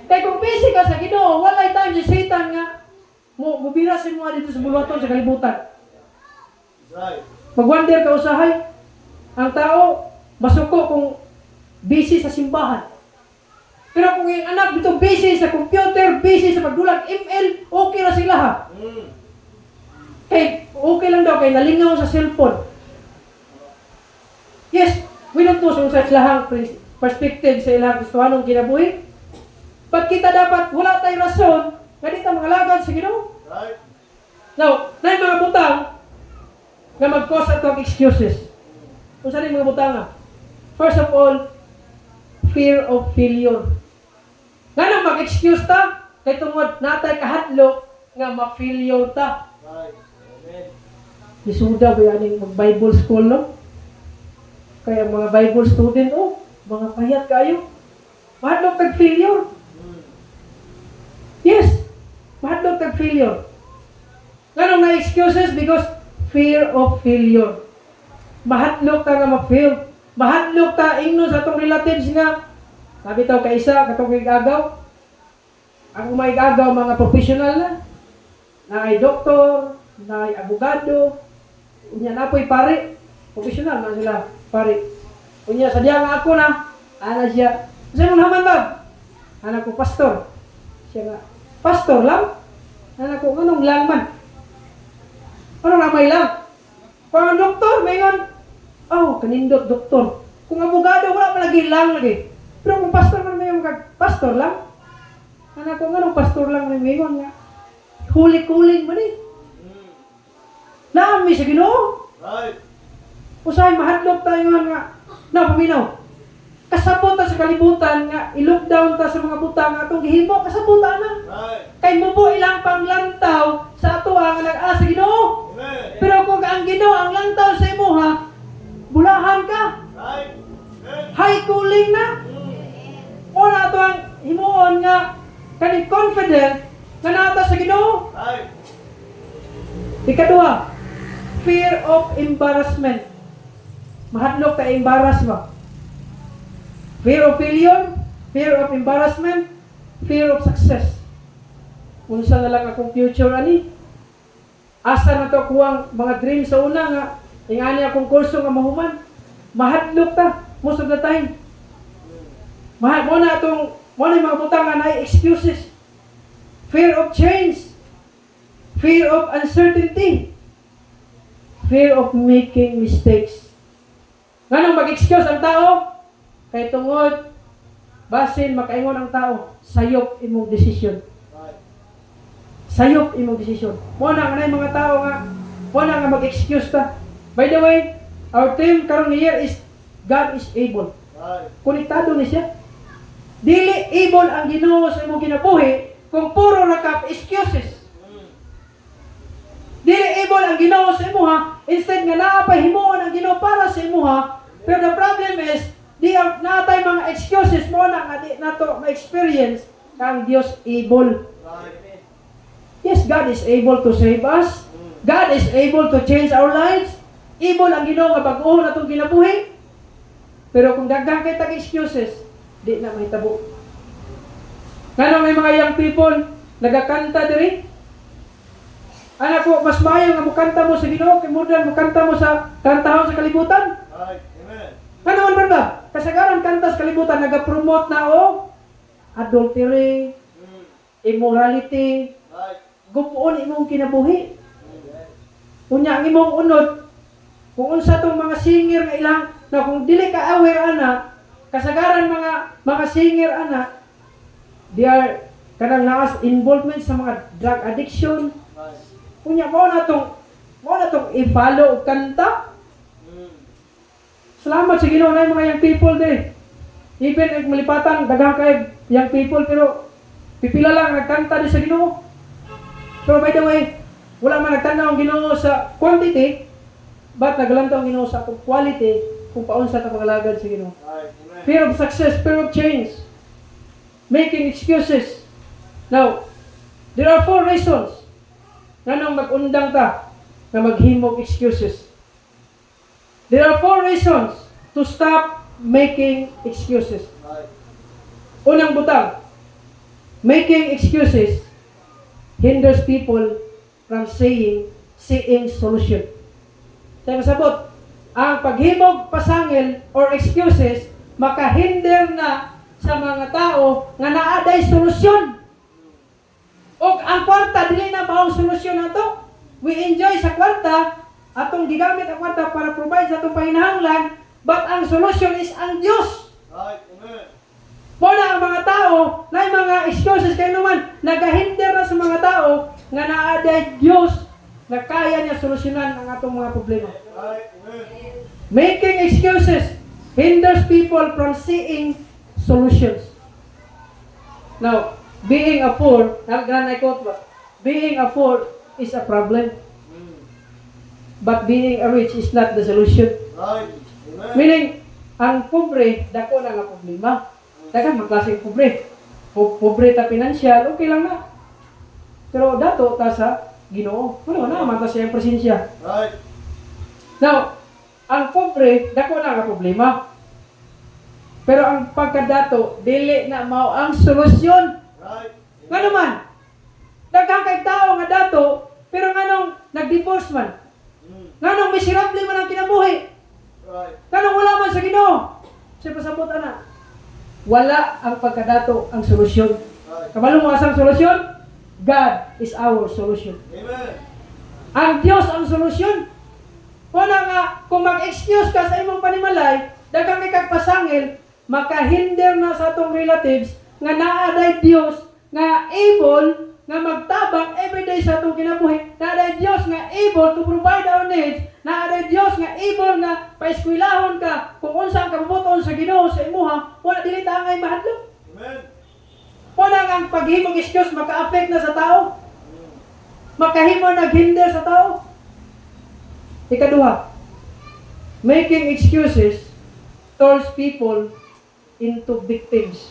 Kaya kung busy ka sa Ginoo, walay time si Satan nga, mubirasin mo dito sa buluhaton sa kalibutan. Mag-wonder ka usahay, ang tao, masuko kung busy sa simbahan. Pero kung yung anak dito busy sa computer, busy sa pagdulag email, okay na sila ha. Kay okay lang daw, kay nalingaw sa cellphone. Yes, we don't know sa ilahang perspective sa ilahang Kristohanong kinabuhi. Pag kita dapat, wala tayong rason, nga dito mga lagad sa Ginoo. Now, na yung mga butang, na mag-cause atong excuses. Kung saan yung mga butang nga? First of all, fear of failure. Nga nang mag-excuse ta, kay tungod natay kahadlok nga ma-failure ta. Isuda ba yan yung mag-Bible school, no? Kaya mga Bible student, mga payat kayo. Mahadlok tag-failure. Yes, mahadlok tag-failure. Nga nang na-excuses because fear of failure. Mahadlok ta nga ma-fail. Mahadlok ta ingno sa atong relatives nga nabitaw ka isa katong igagaw. Ang mga igagaw mga professional na ay doktor, na ay abogado, unya na po'y pare, professional na sila, pare. Unya sa diya nga ako na, ana siya, saan mo naman ba? Anak ko pastor. Siya nga, pastor lang? Anak ko, anong lang man? Anong ramay lang? Pang doktor, mayon, kanindot doktor. Kung abogado, wala pa lagi lang lagi. Pero kung pastor man mayon, pastor lang? Anak ko, anong pastor lang na mayon nga? Huli-kuling man eh. Naami sa Ginoo. Usahay, mahadlok tayo nga. Paminaw. Kasabot ta sa kalibutan nga, i-lockdown ta sa mga butang nga itong gihimo, kasabot ta na. Kay mubo ilang panglantaw sa ato nga nag-asa Ginoo. Pero kung ang Ginoo ang lantaw sa imo ha, bulahan ka. High cooling na. O na ito ang himuon nga, kaning confident nga nata sa Ginoo. Ikaduha, fear of embarrassment. Mahadlok ta embarrass mo. Fear of failure, fear of embarrassment, fear of success. Unsa na lang akong future ani? Asa na to kuwang mga dream sa una nga ingani akong kurso nga mahuman. Mahadlok ta most of the time. Mo na mga butang nga na excuses. Fear of change. Fear of uncertainty. Fear of making mistakes. Nganong mag-excuse ang tao? Kay tungod, basin makaingon ang tao, sayop imong desisyon. Sayop imong desisyon. Mo na kanay mga tao nga, mo na nga mag-excuse ta. By the way, our theme karong year is God is able. Konektado ni siya. Dili able ang Ginoo sa imong kinabuhi kung puro ra ka excuses. Dili able ang Ginoo sa imuha, instead nga naa pa himuon ang Ginoo para sa imuha, pero the problem is, natay mga excuses mo na nga di nato ma-experience ang Dios able. Yes, God is able to save us. God is able to change our lives. Able ang Ginoo nga bag-o natong kinabuhi. Pero kung daghang kay tag excuses, di na mahitabo. Ngano may mga young people nagakanta diri? Anak ko, mas maayo nga mukanta mo sa Ginoo kay modern mukanta mo sa kantahon sa kalibutan. Amen. Ano man ba? Kasagaran kanta sa kalibutan nagapromote na adultery, immorality, gumuon imong kinabuhi. Unya ang imong unod kung unsa tong mga singer nga ilang na kung dili ka aware ana, kasagaran mga singer ana, they are kanang naas involvement sa mga drug addiction. Kunya mo na tong i-follow og kanta. Salamat sa Ginoo na mga young people de. Even ag malipatan daghang kay young people pero pipila lang nagkanta di sa Ginoo. Pero by the way, wala man nagtanaw ang Ginoo sa quantity, but naglantaw ang Ginoo sa quality kung paunsa ta pangalagad sa Ginoo. Fear of success, fear of change, making excuses. Now, there are 4 reasons nganong mag-undang ta na maghimog excuses. There are 4 reasons to stop making excuses. Unang butang, making excuses hinders people from seeing solution. Sa masabot, ang paghimog pasangil or excuses makahinder na sa mga tao nga naaday solusyon. O ang kwarta, dili na maong solusyon na to. We enjoy sa kwarta, atong gigamit ang kwarta para provide sa atong pahinahanglan, but ang solution is ang Diyos. Muna ang mga tao, na mga excuses kayo naman, nagahinder na sa mga tao, nga naaday Diyos, na kaya niya solusyonan ang atong mga problema. Making excuses hinders people from seeing solutions. Now, being a poor, being a poor is a problem. But being a rich is not the solution. Meaning, ang pobre, dako na nga problema. Dagan magklaseng pobre. Pobre ta pinansyal, okay lang na. Pero dato ta sa Ginoo. Wala na, mata siya yung presensya. Now, ang pobre, dako na nga problema. Pero ang pagkadato, dili na mao ang solusyon. Nga naman, daghang kay tao nga dato, pero nganong nag-divorce man. Nganong miserable man ang kinabuhi. Nganong wala man sa Ginoo. Siya pasabot na. Wala ang pagkadato ang solusyon. Kabalo mo asang solusyon? God is our solution. Amen. Ang Diyos ang solusyon. Wala nga, kung mag-excuse ka sa imong panimalay, daghang kay kagpasangil, makahinder na sa atong relatives nga naaday Diyos nga able nga magtabang everyday sa atong kinabuhi. Naaday Diyos nga able to provide our needs. Naaday Diyos nga able nga paeskwelahon ka kung unsa ang kabubuton sa Ginoo sa imuha, wala dili ta angay mahadlok. Amen. Wala nga ang paghimong excuse maka-affect na sa tao. Makahimo naghinder sa tao. Ikaduha, making excuses turns people into victims.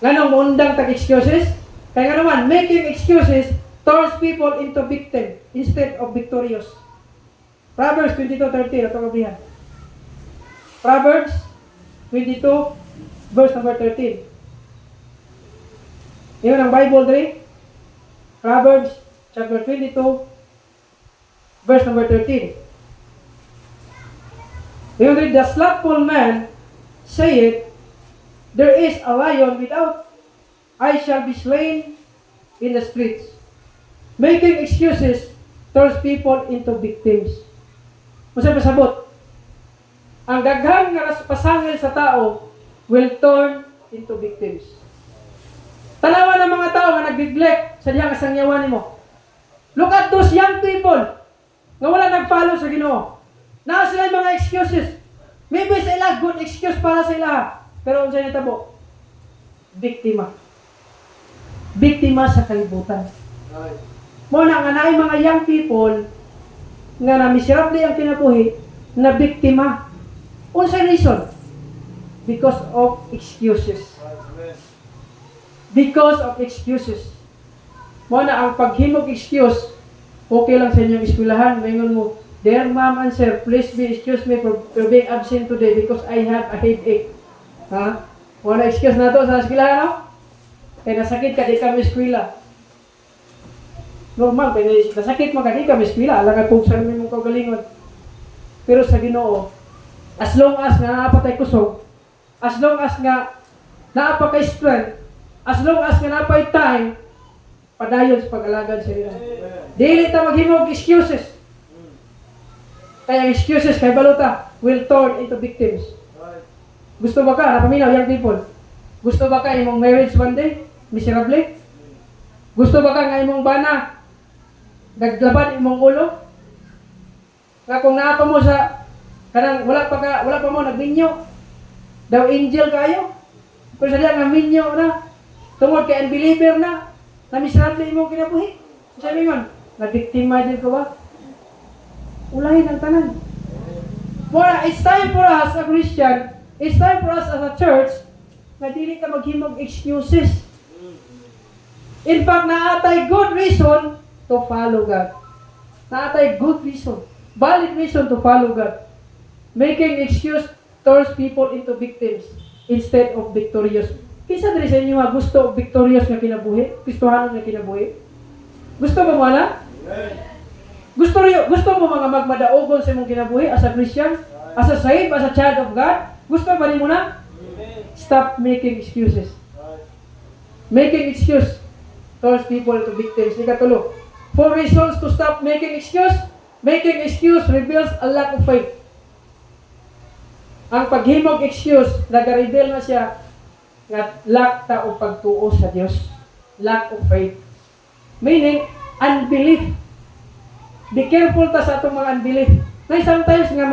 Nganong undang tag excuses? Kaya nga naman, making excuses turns people into victim instead of victorious. Proverbs 22:13, ito kabihan. Proverbs 22, verse number 13. Yun ang Bible dre. Proverbs chapter 22, verse number 13. You read, the slothful man saith, there is a lion without, I shall be slain in the streets. Making excuses turns people into victims. Masaya pasabot, ang daghan nga pasangil sa tao will turn into victims. Tanawa ng mga tao nga nag-neglect sa diyang kasangyawan nimo. Look at those young people nga wala nag-follow sa Ginoo. Naa sila yung mga excuses. Maybe sila good excuse para sa ila. Pero unsa ni tabo? Biktima. Biktima sa kalibutan. Mo na nga naay mga young people nga na miserable ang kinabuhi na biktima. Unsa reason? Because of excuses. Because of excuses. Mo na ang paghimog excuse, okay lang sa inyong eskwelahan, ngayon mo, dear ma'am and sir, please be excuse me for being absent today because I have a headache. Ha? Mo na excuse na to sa eskwelahan, no? Kaya nasakit ka, di kami eskwela. Normal, kaya nasakit mo ka, di kami eskwela. Alang at pugsan mo mong kagalingon. Pero sa Ginoo, as long as nga naapatay kusog, as long as nga naapakay strength, as long as nga napay time, padayon sa pag-alagad sa ila. Dili ta maghimog excuses. Kaya excuses kay baluta will turn into victims. Gusto ba ka, napaminaw, young people? Gusto ba ka imong marriage one day? Miserable? Gusto ba ka nga imong bana? Naglaban imong ulo? Nga kung naapa mo sa kanang wala pa mo nagminyo. Daw angel kayo. Kung sadya nga minyo na, tungod kay unbeliever na miserable imong kinabuhi. Sabi ngon, na-biktima din ko ba? Ulahin ang tanan. Mora, it's time for us as a Christian, it's time for us as a church, na dili ka maghimog excuses. In fact, naatay good reason to follow God. Naatay good reason, valid reason to follow God. Making excuse turns people into victims instead of victorious. Kisa diri sa inyo nga gusto victorious nga kinabuhi, Kristohanon nga kinabuhi? Gusto mo mana? Gusto mo mga magmadaogon sa imong kinabuhi as a Christian, as a saved, as a child of God? Gusto ba nimo na? Stop making excuses. Making excuse turns people into victims. Ikatulo, 4 reasons to stop making excuse. Making excuse reveals a lack of faith. Ang paghimog excuse, nag-reveal na siya nga lack ta o pagtuo sa Dios. Lack of faith. Meaning, unbelief. Be careful ta sa atong mga unbelief. Nay sometimes nga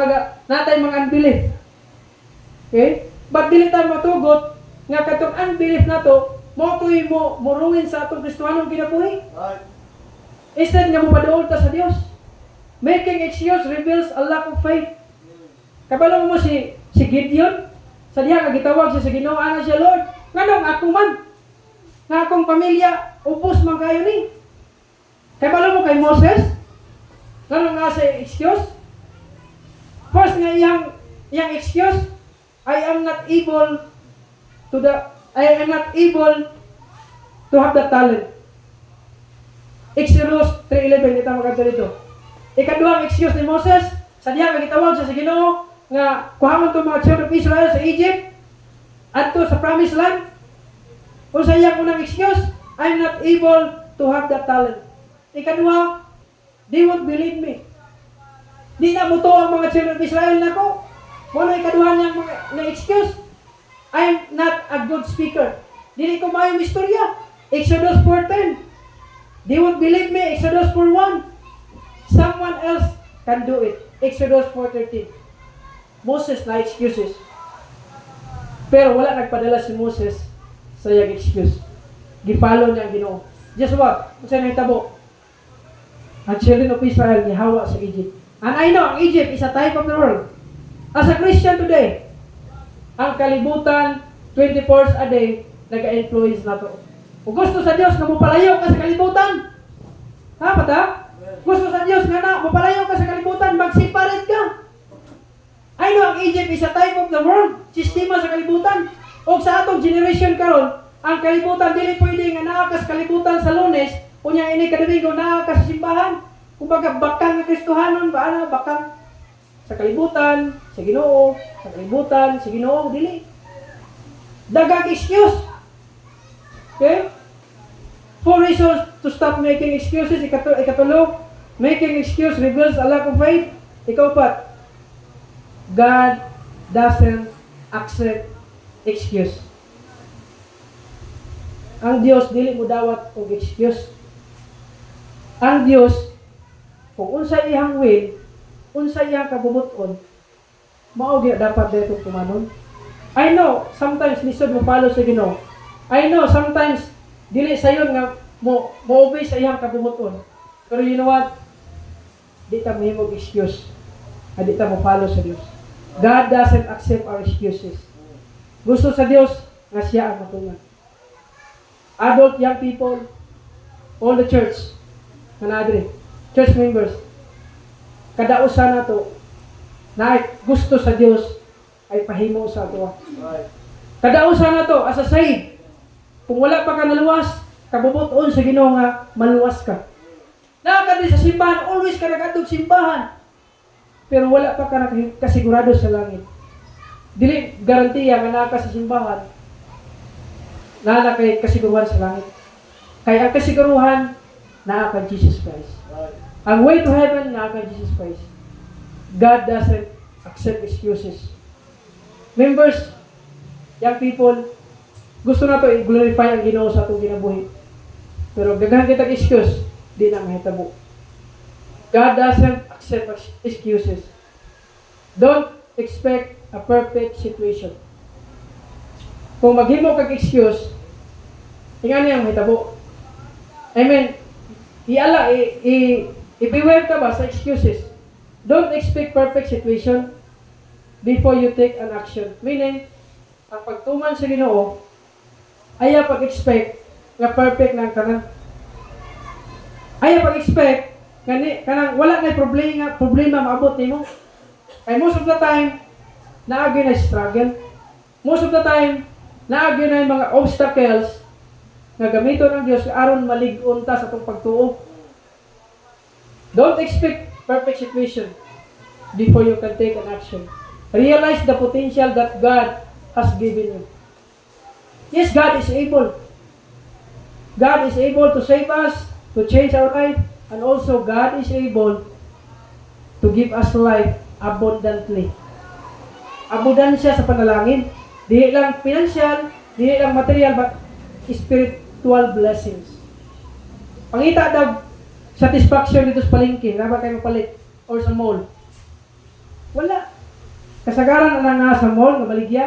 natay mga unbelief. Okay? But dili ta matugot nga katong unbelief nato mo ruin sa atong Kristohanong kinabuhi. Instead nga mupaduol ta sa Dios. Making excuse reveals a lack of faith. Kabalo mo si Gideon, sa diha nga gitawag siya sa Ginoo, ana siya, Lord, nganong ako man, nga akong pamilya, ubos man kayo ni. Kabalo mo kay Moses, nganong nga sa excuse? First nga iyang excuse, I am not able to have the talent. Exodus 3:11, ito maganda dito. Ikaduhang excuse ni Moses, sa diha nga gitawag siya sa Ginoo, nga kuhamon itong mga children of Israel sa Egypt adto sa promised land. Kung sa iya ko ng excuse, I'm not able to have that talent. Ikaduha, they won't believe me. Di na mo to ang mga children of Israel na ko. Wala ikaduha niyang mga excuse. I'm not a good speaker. Dili ko mayong istorya. Exodus 4:10. They won't believe me. Exodus 4:1. Someone else can do it. Exodus 4:13. Moses na excuses. Pero wala nagpadala si Moses sa iyang excuse. Gipalo niya ang Ginoo. Just what? Kung saan nahitabo? Ang children of Israel nihawa sa Egypt. And I know, ang Egypt is a type of the world. As a Christian today, ang kalibutan, 24 hours a day, nag-influence na to. Kung gusto sa Diyos na mupalayo ka sa kalibutan, Dapat ha? Gusto sa Diyos nga na, mapalayo ka sa kalibutan, mag-separate ka. I know ang Egypt is a type of the world, sistema sa kalibutan. O sa atong generation karon, ang kalibutan dili pwede nga naa ka sa kalibutan sa Lunes, unya ini ka Domingo naa ka sa simbahan. Kumbaga bakang nga Kristohanon ba ana bakang sa kalibutan, sa Ginoo, sa kalibutan, sa Ginoo dili. Dagang excuse. Okay? 4 reasons to stop making excuses. Ikatulo, making excuse reveals a lack of faith. Ikaw-4, God doesn't accept excuse. Ang Dios dili mo dawat og excuse. Ang Dios kung unsa iyang will, unsa iyang kabubuton, mao gyud dapat dito tumanon. I know sometimes lisod mo follow sa Ginoo. I know sometimes dili sayon nga mo obey sa iyang kabubuton. Pero you know what? Di ta mahimog excuse. Di ta mo follow sa Dios. God doesn't accept our excuses. Gusto sa Dios nga siya ang matungan. Adult, young people, all the church, kanadre, church members, kada usa na to, na gusto sa Dios ay pahimo sa ato. Kada usa na to, as a side, kung wala pa ka naluwas, kabubuton sa Ginoo nga maluwas ka. Nakakadi sa simbahan, always ka nagatog simbahan, pero wala pa ka kasigurado sa langit. Dili garantiya nga naka sa simbahan, na kay kasiguruhan sa langit. Kaya ang kasiguruhan, naa kay Jesus Christ. Ang way to heaven, naa kay Jesus Christ. God doesn't accept excuses. Members, young people, gusto na to i-glorify ang Ginoo sa atong ginabuhi. Pero daghan kitag excuse, di na mahitabo. God doesn't accept excuses. Don't expect a perfect situation. Kung maghimo kag excuse, ingani ang mahitabo. I mean, i-beware ka ba sa excuses? Don't expect perfect situation before you take an action. Meaning, ang pagtuman sa Ginoo, ayaw pag-expect nga perfect na ang tanan. Ayaw pag-expect kanang wala na problema maabot nimo. Kay most of the time, naagi na struggle. Most of the time, naagi na yung mga obstacles nga gamiton ng Dios aron malig-on ta sa atong pagtuo. Don't expect perfect situation before you can take an action. Realize the potential that God has given you. Yes, God is able. God is able to save us, to change our life, and also God is able to give us life abundantly. Abundansya sa panalangin. Dili lang financial, dili lang material, but spiritual blessings. Pangita daw satisfaction dito sa palengke, na ba kayo mapalit or sa mall? Wala. Kasagaran na nga sa mall, nga baligya,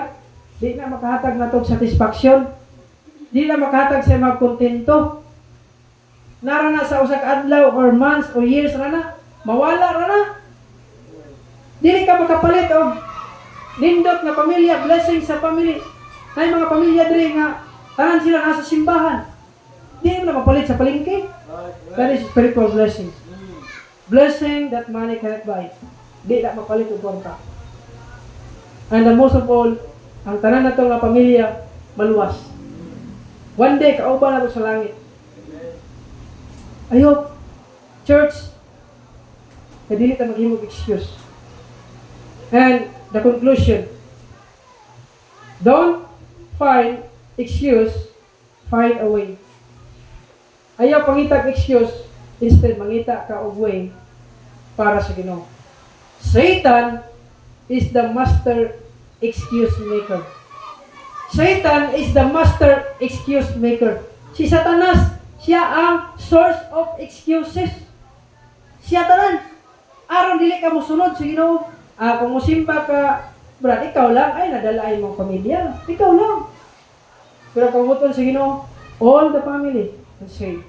di na makahatag na itong satisfaction. Di na makahatag sa mga kontento. Nara na sa usak adlaw or months or years na mawala na. Dili ka makapalit og nindot nga pamilya, blessing sa family. May mga pamilya diri nga tanan sila nasa simbahan. Di mo na mapalit sa palengke. That is spiritual blessing. Blessing that money cannot buy. Di na mapalit og kwarta. And the most of all, ang tanan nato nga pamilya maluwas. One day kauban nato sa langit. I hope church na dili ta maghimog excuse. And the conclusion, don't find excuse, find a way. Ayaw pangitag excuse, instead mangita ka og way para sa Ginoo. Satan is the master excuse maker. Satan is the master excuse maker. Si Satanas, siya ang source of excuses. Siya tanan. Aron dili ka mosunod sa Ginoo. Kung musimba ka, brad, ikaw lang, ay nadalain mong pamilya. Ikaw lang. Pero kung muton sa Ginoo, all the family will say,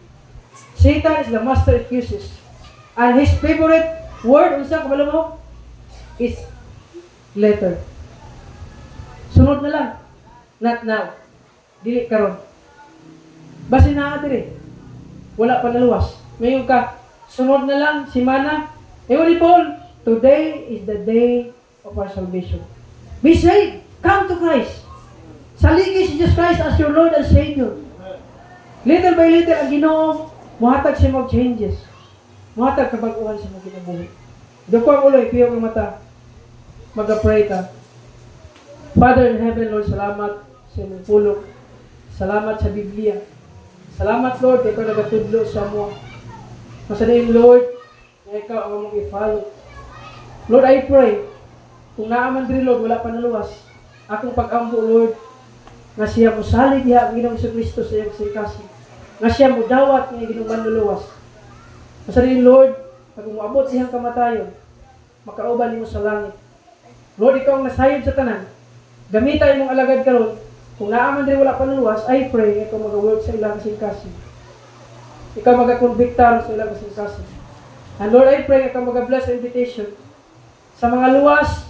Satan is the master excuses. And his favorite word, unsa kabalo mo, is letter. Sunod na lang. Not now. Dili karon. Basi na diri. Wala pa naluwas. Ngayon ka, sunod na lang, simana. Ewan ni Paul, today is the day of our salvation. Be saved. Come to Christ. Saligi si Jesus Christ as your Lord and Savior. Little by little, ang Ginoo, muhatag siya mag-changes. Muhatag kabaguhan siya mag-ginabuhi. Doko ang ulo, ipiyo ang mata. Mag-pray ka. Father in heaven, Lord, salamat sa imong pulong. Salamat sa Biblia. Salamat, Lord, kaya ikaw nagatudlo sa mo. Masanayin, Lord, na ikaw ang mong i-follow. Lord, I pray, kung naaman diri, Lord, wala pa naluwas, akong pag-ambo, Lord, nga siya mo salig diha ang Ginoong Kristo sa iyang sirkasi. Nga siya mo dawat nga Ginoong manluluwas. Masanayin, Lord, pag umuabot siyang kamatayon, makauban mo sa langit. Lord, ikaw ang nasayod sa tanan. Gamitan mong alagad karon. Kung naaman din wala panuluwas, I pray ikaw mag-work sa ilang kasing-kasi. Ikaw mag-convictar sa ilang kasing-kasi. And Lord, I pray ikaw mag-bless sa invitation. Sa mga luwas,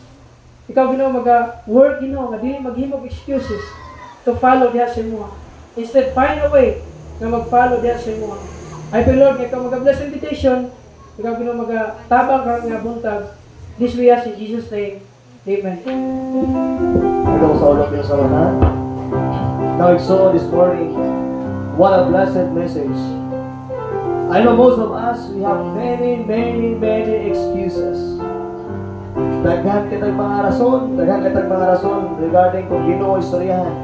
ikaw Ginoo mag-work Ginoo, nga dili maghimog excuses to follow diha sa imo. Instead, find a way na mag-follow diha sa imo. I pray Lord, ikaw mag-bless sa invitation. Ikaw Ginoo mag-tabang ka nga buntag. This we ask in Jesus' name. Amen. Ikaw sa ulap yung samahan. Now I saw this morning, what a blessed message. I know most of us, we have many excuses. Daghan kitang mga rason regarding kung Ginoo istoryahan.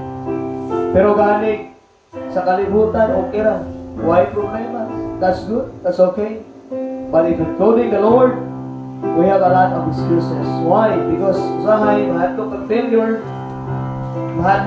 Pero galing sa kalibutan, okay ra. Why problema? That's good, that's okay. But if including the Lord, we have a lot of excuses. Why? Because usahay, mahadlok ang failure, mahadlok